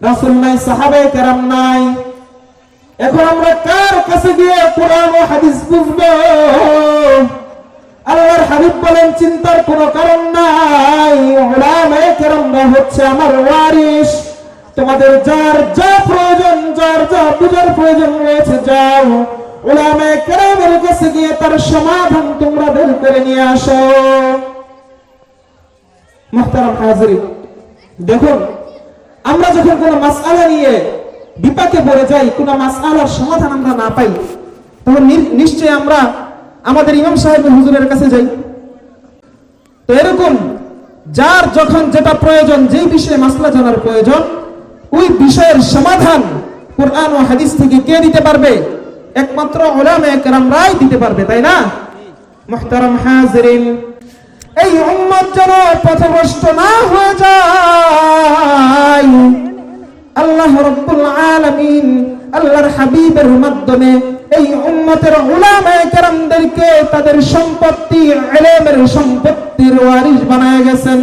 রাসূল নাই, সাহাবায়ে কেরাম নাই। এখন আমরা কার কাছে গিয়ে কোরআন ও হাদিস বুঝবো? আল্লাহর হাবিব বলেন চিন্তার কোনো কারণ নাই, উলামায়ে কেরামরা হচ্ছে আমার ওয়ারিস। তোমাদের যার যা প্রয়োজন, যার যা বুঝার প্রয়োজন রয়েছে, যাও উলামায়ে কেরামের কাছে গিয়ে তার সমাধান তোমরা বের করে নিয়ে আসো। মুহতারাম হাজিরিন, দেখুন আমরা যখন কোনো মাসআলা নিয়ে বিপাকে পড়ে যাই, কোনো মাসআলার সমাধান আমরা না পাই, তখন নিশ্চয়ই আমরা আমাদের ইমাম সাহেবের হুজুরের কাছে যাই। তো এরকম যার যখন যেটা প্রয়োজন, যেই বিষয়ে মাসলা জানার প্রয়োজন, ওই বিষয়ের সমাধান কোরআন ও হাদিস থেকে কে দিতে পারবে? একমাত্র উলামায়ে কেরামরাই দিতে পারবে, তাই না? মুহতারাম হাজিরিন, এই উম্মত যেন পথভ্রষ্ট না হয়ে যায়, আল্লাহ রাব্বুল আলামিন আল্লাহর হাবিবের মাধ্যমে এই উম্মতের উলামায়ে কেরামদেরকে তাদের সম্পত্তি, ইলমের সম্পত্তির ওয়ারিস বানায় গেছেন।